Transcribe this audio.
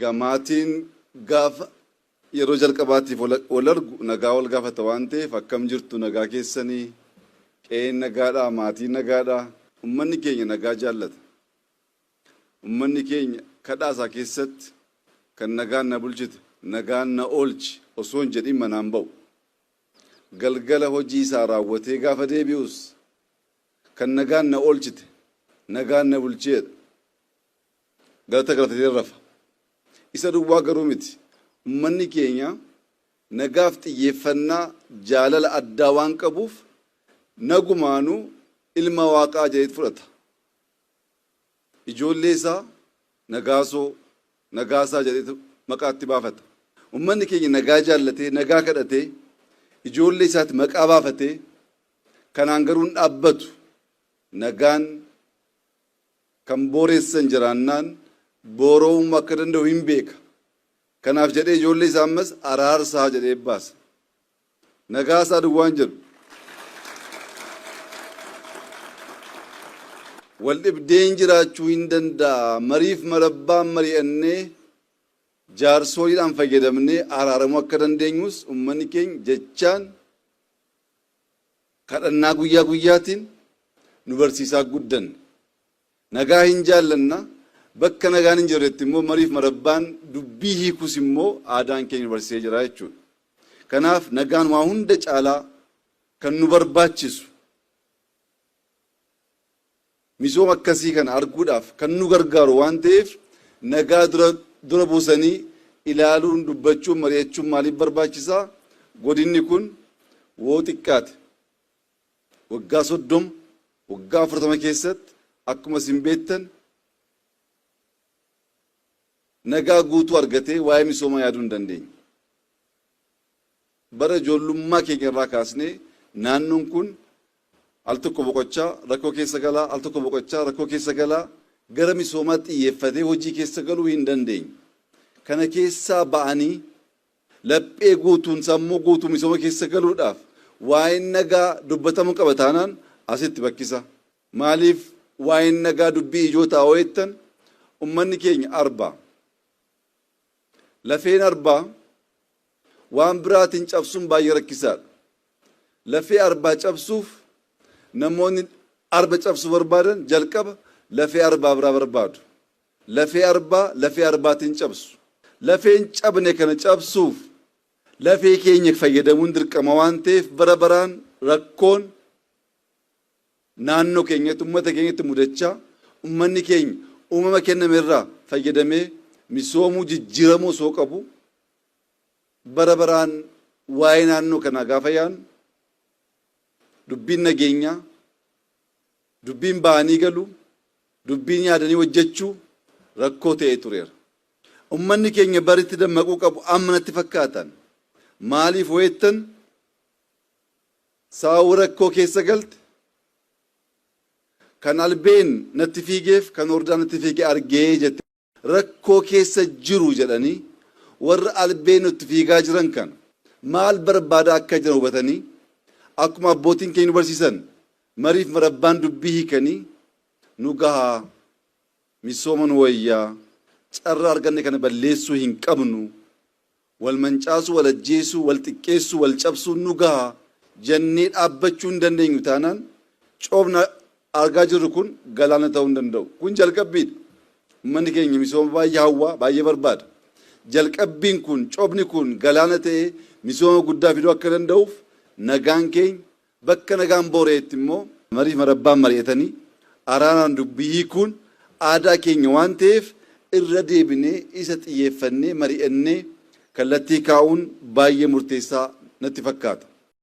Gamaatiin gaafa yeroo jalqabaatiif wal argu nagaa wal gaafata waan ta'eef akkam jirtu nagaa keessanii qe'een nagaadhaa maatiin nagaadhaa ummanni keenya nagaa jaallata. Ummanni keenya kadhaasaa keessatti kan nagaan na bulchite nagaan na oolchi osoo hin jedhin manaan ba'u. Galgala hojii isaa raawwatee gaafa deebi'us kan nagaan na oolchite nagaan na bulcheedha. Galata galatatee rafa. Isa duwwaa garuu miti. Ummanni keenya nagaaf xiyyeeffannaa jaalala addaa waan qabuuf nagumaanuu ilma waaqaa jedhee fudhata. Ijoollee isaa nagaasoo nagaasaa jedhee maqaatti baafata. Ummanni keenya nagaa jaallatee nagaa kadhatee ijoollee isaatti maqaa baafatee kanaan garuu hin dhaabbatu. Nagaan kan booreessan jiraannaan boora'uu akka danda'u hin beeka. Kanaaf jedhee ijoollee isaa ammas araarsaa jedhee baasa. Nagaasaa duwwaan jedhu. Wal dhibdeen jiraachuu hin danda'a. Mariif marabbaan mari'annee jaarsoliidhaan fayyadamnee araaramuu akka dandeenyus ummanni keenya jechaan kadhannaa guyyaa guyyaatiin nu barsiisaa guddan. Nagaa hin jaallanna. Bakka nagaan hin jirretti immoo mariif marabbaan dubbii hiikus immoo aadaan keenya barsiisee jira jechuudha. Kanaaf nagaan waa hunda caalaa kan nu barbaachisu misooma akkasii kana arguudhaaf kan nu gargaaru waan ta'eef nagaa dura buusanii ilaaluun dubbachuun mari'achuun maaliif barbaachisaa? Godinni kun woo xiqqaate waggaa 30 waggaa 40 keessatti akkuma isin beektan nagaa guutuu argatee waa'ee misooma yaaduu hin dandeenye. Bara ijoollummaa keenya irraa kaasnee naannoon kun al tokko boqochaa rakkoo keessa galaa al tokko boqochaa rakkoo keessa galaa gara misoomaatti xiyyeeffatee hojii keessa galuu hin dandeenye. Kana keessaa ba'anii laphee guutuun sammuu guutuu misooma keessa galuudhaaf waa'een nagaa dubbatamuu qaba taanaan asitti bakkisa. Maaliif waa'een nagaa dubbii ijoo taa'oo jettan ummanni keenya arbaa. Lafeen arbaa waan biraatiin cabsuun baay'ee rakkisaadha. Lafee arbaa cabsuuf namoonni arba cabsuu barbaadan jalqaba lafee arbaa biraa barbaadu. Lafee arbaatiin cabsu. Lafeen cabne kana cabsuuf lafee keenya fayyadamuun dirqama waan ta'eef bara baraan rakkoon naannoo keenyatti uummata keenyatti mudachaa ummanni keenya uumama kenname irraa fayyadamee misoomuu jijjiiramuu soo qabu bara baraan waa'ee naannoo kanaa gaafa yaanu dubbiin nageenyaa dubbiin ba'anii galu dubbiin yaadanii hojjechuu rakkoo ta'ee tureera. Ummanni keenya baritti dammaquu qabu amma natti fakkaatan maaliif weettan saawwa rakkoo keessa galte kan albeen natti fiigeef kan hordaan natti fiige argee jette. Rakkoo keessa jiru jedhanii warra albeen nutti fiigaa jiran kan maal barbaada akka jiran hubatanii akkuma abbootiin keenya barsiisan mariif marabbaan dubbii hiikanii nu gahaa misooma nu wayyaa carraa arganne kana balleessuu hin qabnu wal mancaasuu wal ajjeesuu wal xiqqeessuu wal cabsuu nu gahaa jennee dhaabbachuu hin dandeenyu taanaan coobna argaa jirru kun galaana ta'uu hin danda'u. Kun jalqabbiidha. Ummanni keenya misooma baay'ee hawwaa baay'ee barbaada. Jalqabbiin kun coobni kun galaana ta'ee misooma guddaa fiduu akka danda'uuf nagaan keenya bakka nagaan booreetti immoo mariif marabbaan mari'atanii araaraan dubbii hiikuun aadaa keenya waan ta'eef irra deebinee isa xiyyeeffannee mari'annee kallattii kaa'uun baay'ee murteessaa natti fakkaata.